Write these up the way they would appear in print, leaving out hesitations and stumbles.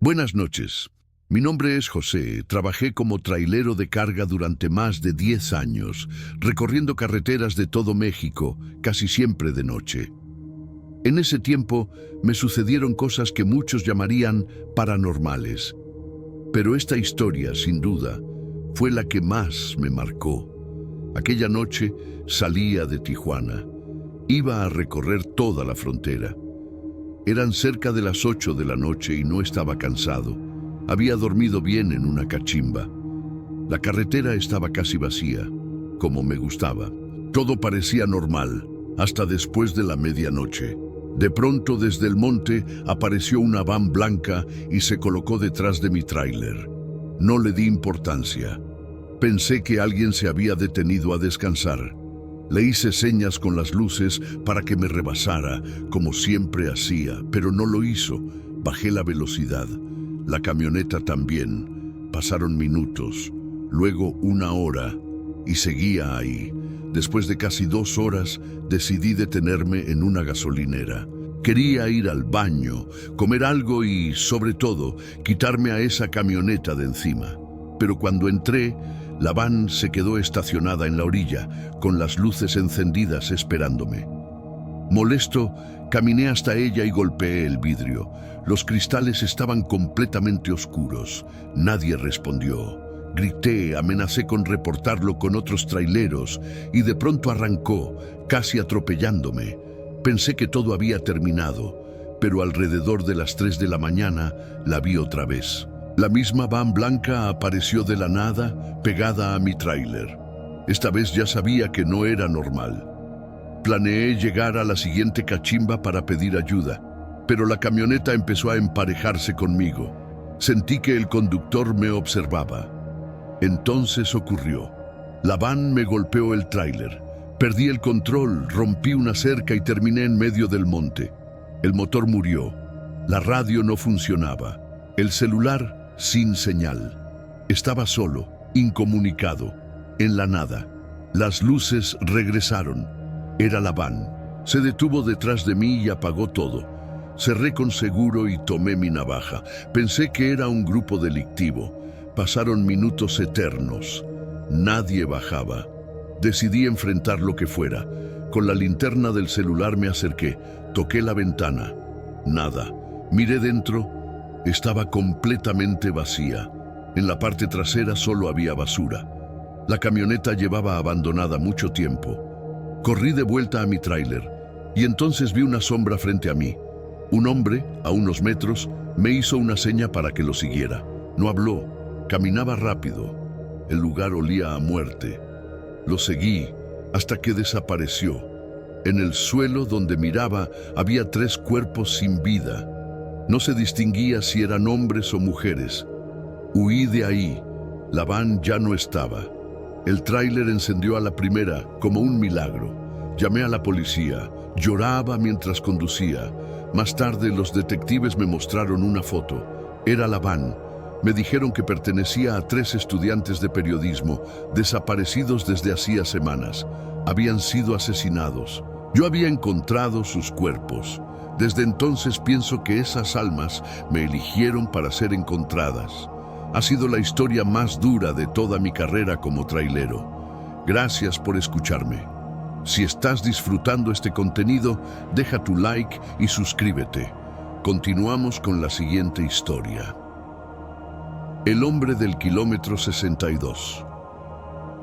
Buenas noches. Mi nombre es José. Trabajé como trailero de carga durante más de 10 años, recorriendo carreteras de todo México, casi siempre de noche. En ese tiempo me sucedieron cosas que muchos llamarían paranormales. Pero esta historia, sin duda, fue la que más me marcó. Aquella noche salía de Tijuana. Iba a recorrer toda la frontera. Eran cerca de las 8 de la noche y no estaba cansado. Había dormido bien en una cachimba. La carretera estaba casi vacía, como me gustaba. Todo parecía normal, hasta después de la medianoche. De pronto, desde el monte, apareció una van blanca y se colocó detrás de mi tráiler. No le di importancia. Pensé que alguien se había detenido a descansar. Le hice señas con las luces para que me rebasara, como siempre hacía, pero no lo hizo. Bajé la velocidad. La camioneta también. Pasaron minutos, luego 1 hora, y seguía ahí. Después de casi 2 horas, decidí detenerme en una gasolinera. Quería ir al baño, comer algo y, sobre todo, quitarme a esa camioneta de encima. Pero cuando entré, la van se quedó estacionada en la orilla, con las luces encendidas esperándome. Molesto, caminé hasta ella y golpeé el vidrio. Los cristales estaban completamente oscuros. Nadie respondió. Grité, amenacé con reportarlo con otros traileros y de pronto arrancó, casi atropellándome. Pensé que todo había terminado, pero alrededor de las 3 de la mañana la vi otra vez. La misma van blanca apareció de la nada, pegada a mi tráiler. Esta vez ya sabía que no era normal. Planeé llegar a la siguiente cachimba para pedir ayuda, pero la camioneta empezó a emparejarse conmigo. Sentí que el conductor me observaba. Entonces ocurrió. La van me golpeó el tráiler. Perdí el control, rompí una cerca y terminé en medio del monte. El motor murió. La radio no funcionaba. El celular sin señal. Estaba solo, incomunicado, en la nada. Las luces regresaron. Era la van. Se detuvo detrás de mí y apagó todo. Cerré con seguro y tomé mi navaja. Pensé que era un grupo delictivo. Pasaron minutos eternos. Nadie bajaba. Decidí enfrentar lo que fuera. Con la linterna del celular me acerqué. Toqué la ventana. Nada. Miré dentro. Estaba completamente vacía. En la parte trasera solo había basura. La camioneta llevaba abandonada mucho tiempo. Corrí de vuelta a mi tráiler y entonces vi una sombra frente a mí. Un hombre, a unos metros, me hizo una seña para que lo siguiera. No habló, caminaba rápido. El lugar olía a muerte. Lo seguí hasta que desapareció. En el suelo donde miraba había 3 cuerpos sin vida. No se distinguía si eran hombres o mujeres. Huí de ahí. La van ya no estaba. El tráiler encendió a la primera como un milagro. Llamé a la policía. Lloraba mientras conducía. Más tarde los detectives me mostraron una foto. Era la van. Me dijeron que pertenecía a 3 estudiantes de periodismo, desaparecidos desde hacía semanas. Habían sido asesinados. Yo había encontrado sus cuerpos. Desde entonces pienso que esas almas me eligieron para ser encontradas. Ha sido la historia más dura de toda mi carrera como trailero. Gracias por escucharme. Si estás disfrutando este contenido, deja tu like y suscríbete. Continuamos con la siguiente historia. El hombre del kilómetro 62.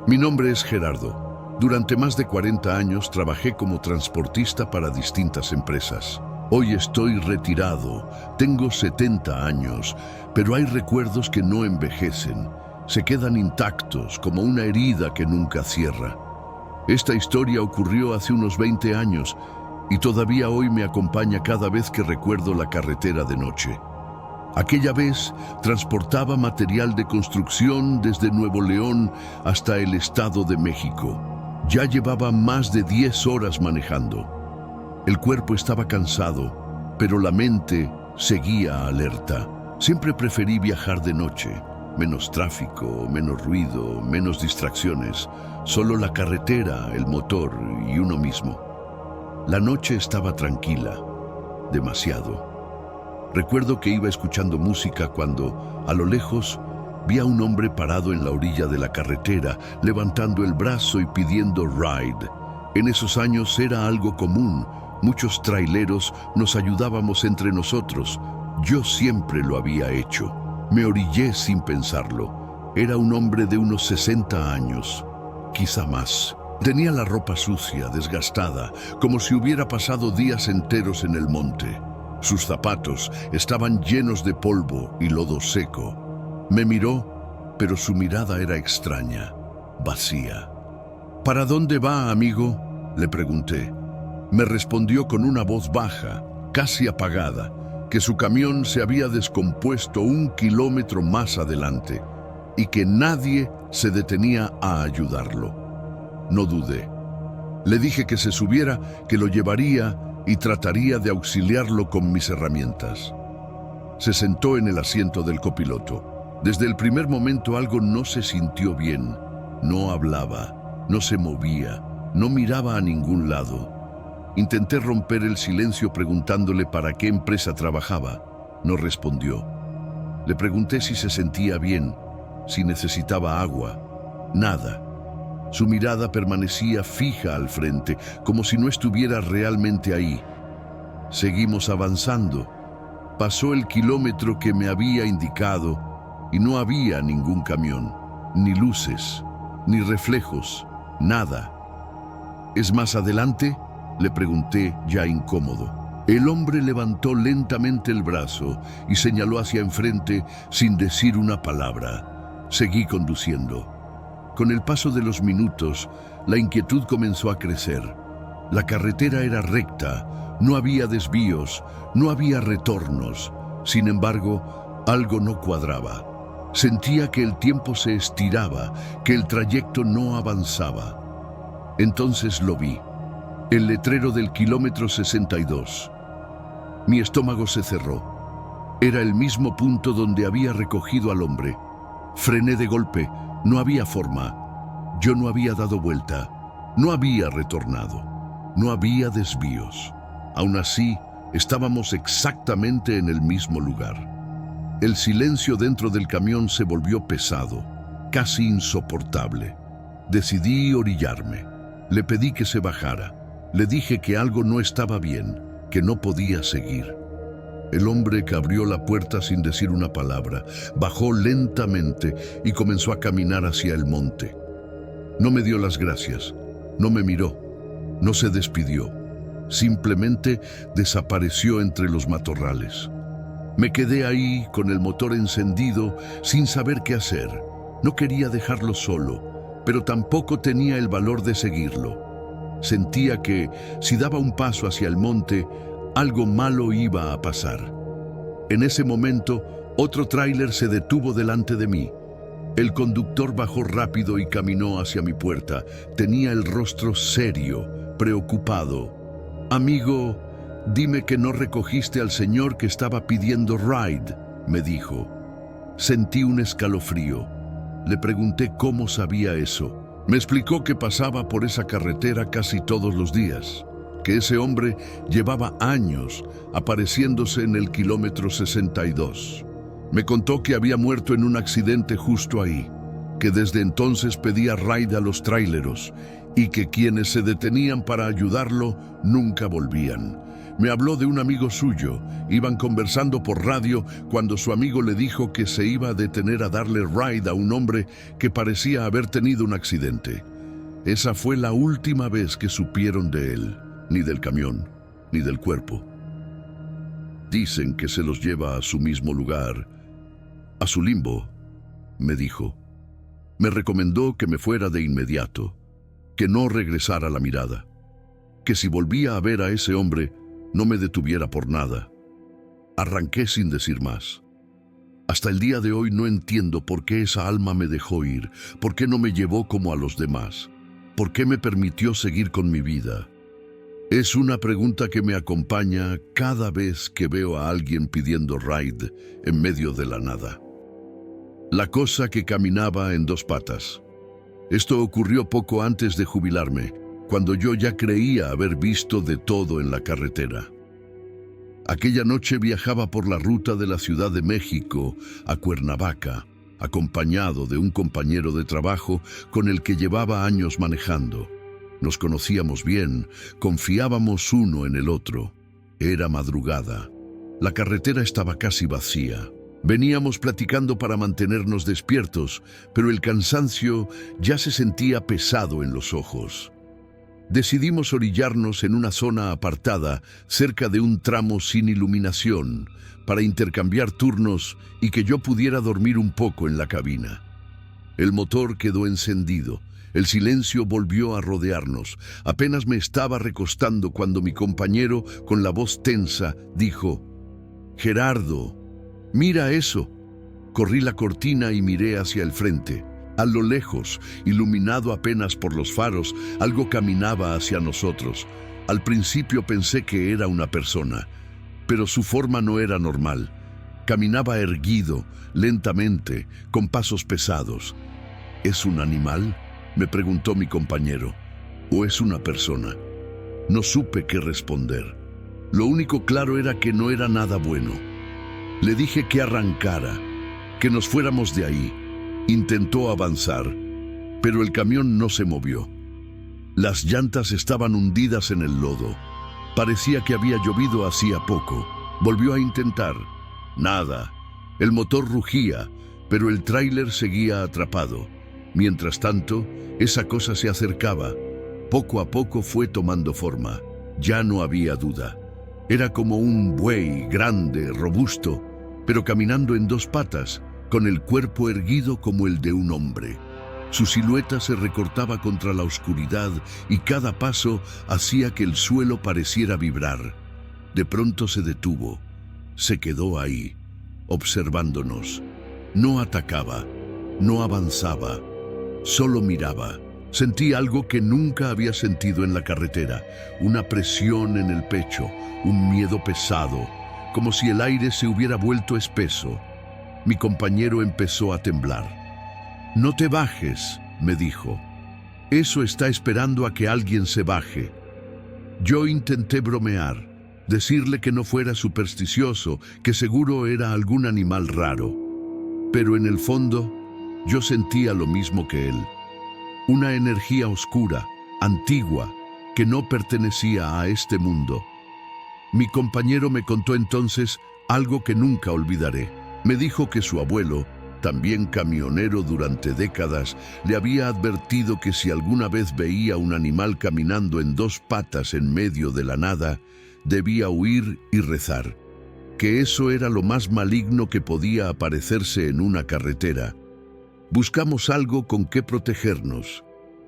Mi nombre es Gerardo. Durante más de 40 años trabajé como transportista para distintas empresas. Hoy estoy retirado, tengo 70 años, pero hay recuerdos que no envejecen, se quedan intactos como una herida que nunca cierra. Esta historia ocurrió hace unos 20 años y todavía hoy me acompaña cada vez que recuerdo la carretera de noche. Aquella vez transportaba material de construcción desde Nuevo León hasta el Estado de México. Ya llevaba más de 10 horas manejando. El cuerpo estaba cansado, pero la mente seguía alerta. Siempre preferí viajar de noche. Menos tráfico, menos ruido, menos distracciones. Solo la carretera, el motor y uno mismo. La noche estaba tranquila, demasiado. Recuerdo que iba escuchando música cuando, a lo lejos, vi a un hombre parado en la orilla de la carretera, levantando el brazo y pidiendo ride. En esos años era algo común. Muchos traileros nos ayudábamos entre nosotros. Yo siempre lo había hecho. Me orillé sin pensarlo. Era un hombre de unos 60 años, quizá más. Tenía la ropa sucia, desgastada, como si hubiera pasado días enteros en el monte. Sus zapatos estaban llenos de polvo y lodo seco. Me miró, pero su mirada era extraña, vacía. ¿Para dónde va, amigo?, le pregunté. Me respondió con una voz baja, casi apagada, que su camión se había descompuesto 1 kilómetro más adelante y que nadie se detenía a ayudarlo. No dudé. Le dije que se subiera, que lo llevaría y trataría de auxiliarlo con mis herramientas. Se sentó en el asiento del copiloto. Desde el primer momento algo no se sintió bien. No hablaba, no se movía, no miraba a ningún lado. Intenté romper el silencio preguntándole para qué empresa trabajaba. No respondió. Le pregunté si se sentía bien, si necesitaba agua. Nada. Su mirada permanecía fija al frente, como si no estuviera realmente ahí. Seguimos avanzando. Pasó el kilómetro que me había indicado y no había ningún camión, ni luces, ni reflejos, nada. ¿Es más adelante?, le pregunté, ya incómodo. El hombre levantó lentamente el brazo y señaló hacia enfrente sin decir una palabra. Seguí conduciendo. Con el paso de los minutos, la inquietud comenzó a crecer. La carretera era recta, no había desvíos, no había retornos. Sin embargo, algo no cuadraba. Sentía que el tiempo se estiraba, que el trayecto no avanzaba. Entonces lo vi. El letrero del kilómetro 62. Mi estómago se cerró. Era el mismo punto donde había recogido al hombre. Frené de golpe. No había forma. Yo no había dado vuelta. No había retornado. No había desvíos. Aún así, estábamos exactamente en el mismo lugar. El silencio dentro del camión se volvió pesado, casi insoportable. Decidí orillarme. Le pedí que se bajara. Le dije que algo no estaba bien, que no podía seguir. El hombre, que abrió la puerta sin decir una palabra, bajó lentamente y comenzó a caminar hacia el monte. No me dio las gracias, no me miró, no se despidió. Simplemente desapareció entre los matorrales. Me quedé ahí con el motor encendido, sin saber qué hacer. No quería dejarlo solo, pero tampoco tenía el valor de seguirlo. Sentía que, si daba un paso hacia el monte, algo malo iba a pasar. En ese momento, otro tráiler se detuvo delante de mí. El conductor bajó rápido y caminó hacia mi puerta. Tenía el rostro serio, preocupado. «Amigo, dime que no recogiste al señor que estaba pidiendo ride», me dijo. Sentí un escalofrío. Le pregunté cómo sabía eso. Me explicó que pasaba por esa carretera casi todos los días, que ese hombre llevaba años apareciéndose en el kilómetro 62. Me contó que había muerto en un accidente justo ahí, que desde entonces pedía ride a los tráileros y que quienes se detenían para ayudarlo nunca volvían. Me habló de un amigo suyo. Iban conversando por radio cuando su amigo le dijo que se iba a detener a darle ride a un hombre que parecía haber tenido un accidente. Esa fue la última vez que supieron de él, ni del camión, ni del cuerpo. Dicen que se los lleva a su mismo lugar, a su limbo, me dijo. Me recomendó que me fuera de inmediato, que no regresara la mirada, que si volvía a ver a ese hombre, no me detuviera por nada. Arranqué sin decir más. Hasta el día de hoy no entiendo por qué esa alma me dejó ir, por qué no me llevó como a los demás, por qué me permitió seguir con mi vida. Es una pregunta que me acompaña cada vez que veo a alguien pidiendo ride en medio de la nada. La cosa que caminaba en 2 patas. Esto ocurrió poco antes de jubilarme, cuando yo ya creía haber visto de todo en la carretera. Aquella noche viajaba por la ruta de la Ciudad de México a Cuernavaca, acompañado de un compañero de trabajo con el que llevaba años manejando. Nos conocíamos bien, confiábamos uno en el otro. Era madrugada. La carretera estaba casi vacía. Veníamos platicando para mantenernos despiertos, pero el cansancio ya se sentía pesado en los ojos. Decidimos orillarnos en una zona apartada, cerca de un tramo sin iluminación, para intercambiar turnos y que yo pudiera dormir un poco en la cabina. El motor quedó encendido. El silencio volvió a rodearnos. Apenas me estaba recostando cuando mi compañero, con la voz tensa, dijo: «Gerardo, mira eso». Corrí la cortina y miré hacia el frente. A lo lejos, iluminado apenas por los faros, algo caminaba hacia nosotros. Al principio pensé que era una persona, pero su forma no era normal. Caminaba erguido, lentamente, con pasos pesados. ¿Es un animal?, me preguntó mi compañero. ¿O es una persona? No supe qué responder. Lo único claro era que no era nada bueno. Le dije que arrancara, que nos fuéramos de ahí. Intentó avanzar, pero el camión no se movió. Las llantas estaban hundidas en el lodo. Parecía que había llovido hacía poco. Volvió a intentar. Nada. El motor rugía, pero el tráiler seguía atrapado. Mientras tanto, esa cosa se acercaba. Poco a poco fue tomando forma. Ya no había duda. Era como un buey grande, robusto, pero caminando en dos patas, con el cuerpo erguido como el de un hombre. Su silueta se recortaba contra la oscuridad y cada paso hacía que el suelo pareciera vibrar. De pronto se detuvo. Se quedó ahí, observándonos. No atacaba, no avanzaba, solo miraba. Sentí algo que nunca había sentido en la carretera, una presión en el pecho, un miedo pesado, como si el aire se hubiera vuelto espeso. Mi compañero empezó a temblar. «No te bajes», me dijo. «Eso está esperando a que alguien se baje». Yo intenté bromear, decirle que no fuera supersticioso, que seguro era algún animal raro. Pero en el fondo, yo sentía lo mismo que él. Una energía oscura, antigua, que no pertenecía a este mundo. Mi compañero me contó entonces algo que nunca olvidaré. Me dijo que su abuelo, también camionero durante décadas, le había advertido que si alguna vez veía un animal caminando en dos patas en medio de la nada, debía huir y rezar, que eso era lo más maligno que podía aparecerse en una carretera. Buscamos algo con que protegernos.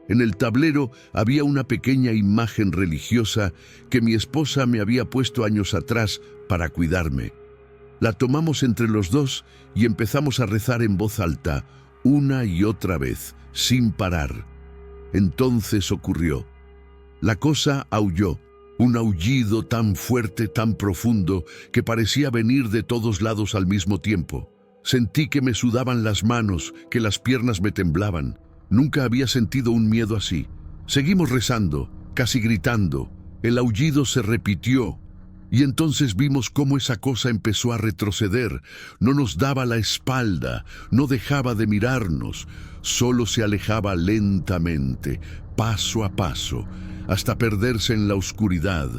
En el tablero había una pequeña imagen religiosa que mi esposa me había puesto años atrás para cuidarme. La tomamos entre los dos y empezamos a rezar en voz alta, una y otra vez, sin parar. Entonces ocurrió. La cosa aulló, un aullido tan fuerte, tan profundo, que parecía venir de todos lados al mismo tiempo. Sentí que me sudaban las manos, que las piernas me temblaban. Nunca había sentido un miedo así. Seguimos rezando, casi gritando. El aullido se repitió. Y entonces vimos cómo esa cosa empezó a retroceder. No nos daba la espalda, no dejaba de mirarnos, solo se alejaba lentamente, paso a paso, hasta perderse en la oscuridad.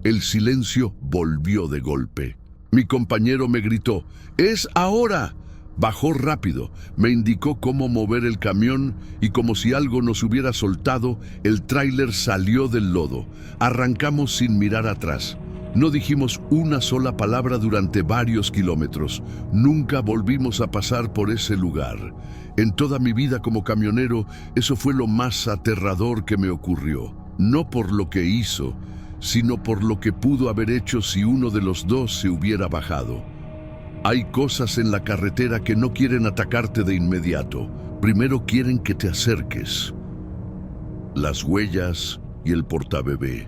El silencio volvió de golpe. Mi compañero me gritó: «¡Es ahora!». Bajó rápido, me indicó cómo mover el camión y como si algo nos hubiera soltado, el tráiler salió del lodo. Arrancamos sin mirar atrás. No dijimos una sola palabra durante varios kilómetros. Nunca volvimos a pasar por ese lugar. En toda mi vida como camionero, eso fue lo más aterrador que me ocurrió. No por lo que hizo, sino por lo que pudo haber hecho si uno de los dos se hubiera bajado. Hay cosas en la carretera que no quieren atacarte de inmediato. Primero quieren que te acerques. Las huellas y el portabebé.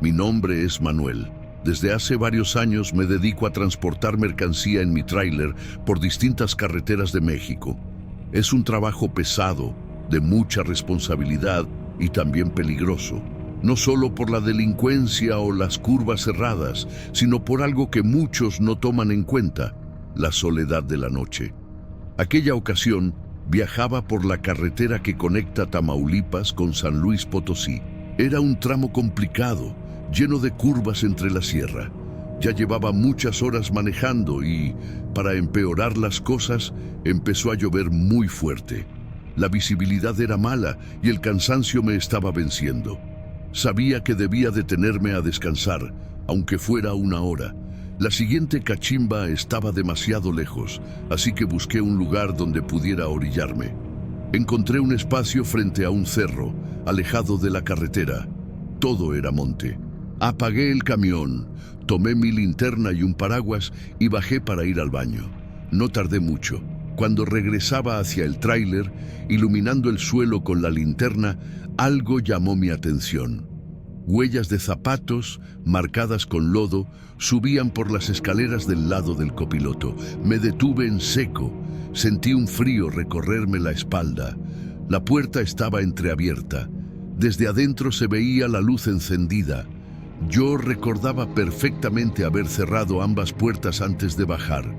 Mi nombre es Manuel. Desde hace varios años me dedico a transportar mercancía en mi tráiler por distintas carreteras de México. Es un trabajo pesado, de mucha responsabilidad y también peligroso. no solo por la delincuencia o las curvas cerradas, sino por algo que muchos no toman en cuenta: la soledad de la noche. Aquella ocasión viajaba por la carretera que conecta Tamaulipas con San Luis Potosí. Era un tramo complicado, lleno de curvas entre la sierra. Ya llevaba muchas horas manejando y, para empeorar las cosas, empezó a llover muy fuerte. La visibilidad era mala y el cansancio me estaba venciendo. Sabía que debía detenerme a descansar, aunque fuera una hora. La siguiente cachimba estaba demasiado lejos, así que busqué un lugar donde pudiera orillarme. Encontré un espacio frente a un cerro, alejado de la carretera. Todo era monte. Apagué el camión, tomé mi linterna y un paraguas y bajé para ir al baño. No tardé mucho. Cuando regresaba hacia el tráiler, iluminando el suelo con la linterna, algo llamó mi atención. Huellas de zapatos, marcadas con lodo, subían por las escaleras del lado del copiloto. Me detuve en seco. Sentí un frío recorrerme la espalda. La puerta estaba entreabierta. Desde adentro se veía la luz encendida. Yo recordaba perfectamente haber cerrado ambas puertas antes de bajar.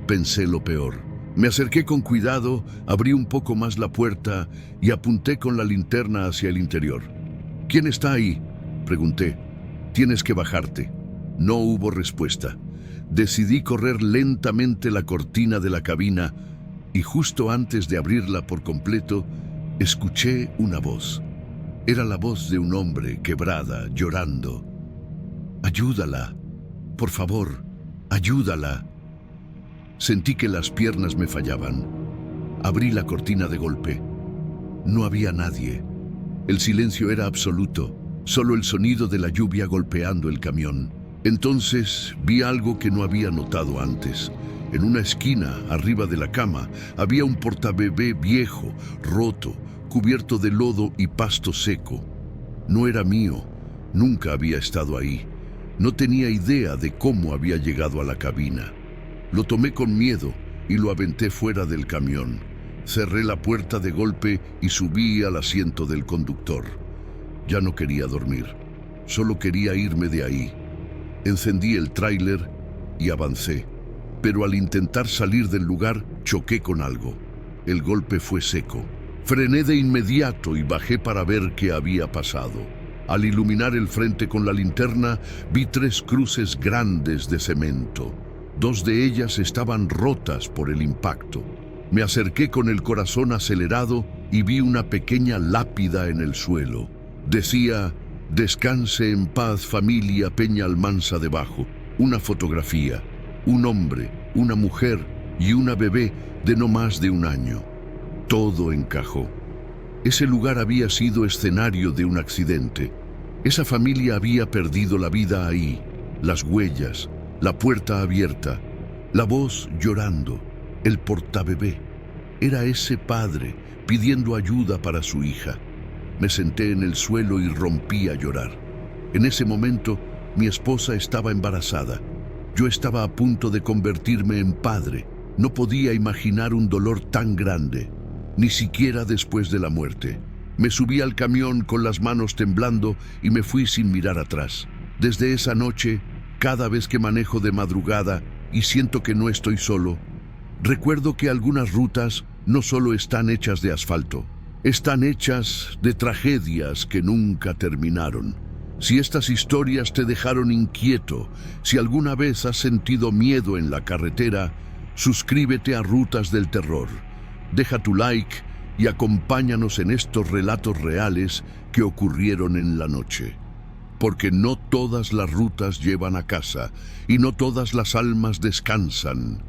Pensé lo peor. Me acerqué con cuidado, abrí un poco más la puerta y apunté con la linterna hacia el interior. ¿Quién está ahí?, pregunté. Tienes que bajarte. No hubo respuesta. Decidí correr lentamente la cortina de la cabina y justo antes de abrirla por completo, escuché una voz. Era la voz de un hombre quebrada, llorando. «Ayúdala, por favor, ayúdala». Sentí que las piernas me fallaban. Abrí la cortina de golpe. No había nadie. El silencio era absoluto, solo el sonido de la lluvia golpeando el camión. Entonces vi algo que no había notado antes. En una esquina, arriba de la cama, había un portabebé viejo, roto, cubierto de lodo y pasto seco. No era mío, nunca había estado ahí. No tenía idea de cómo había llegado a la cabina. Lo tomé con miedo y lo aventé fuera del camión. Cerré la puerta de golpe y subí al asiento del conductor. Ya no quería dormir, solo quería irme de ahí. Encendí el tráiler y avancé, pero al intentar salir del lugar choqué con algo. El golpe fue seco. Frené de inmediato y bajé para ver qué había pasado. Al iluminar el frente con la linterna, vi 3 cruces grandes de cemento. 2 de ellas estaban rotas por el impacto. Me acerqué con el corazón acelerado y vi una pequeña lápida en el suelo. Decía: «Descanse en paz, familia Peña Almanza» debajo. Una fotografía, un hombre, una mujer y una bebé de no más de 1 año. Todo encajó. Ese lugar había sido escenario de un accidente. Esa familia había perdido la vida ahí. Las huellas, la puerta abierta, la voz llorando, el portabebé. Era ese padre pidiendo ayuda para su hija. Me senté en el suelo y rompí a llorar. En ese momento, mi esposa estaba embarazada. Yo estaba a punto de convertirme en padre. No podía imaginar un dolor tan grande, ni siquiera después de la muerte. Me subí al camión con las manos temblando y me fui sin mirar atrás. Desde esa noche, cada vez que manejo de madrugada y siento que no estoy solo, recuerdo que algunas rutas no solo están hechas de asfalto, están hechas de tragedias que nunca terminaron. Si estas historias te dejaron inquieto, si alguna vez has sentido miedo en la carretera, suscríbete a Rutas del Terror. Deja tu like y acompáñanos en estos relatos reales que ocurrieron en la noche. Porque no todas las rutas llevan a casa y no todas las almas descansan.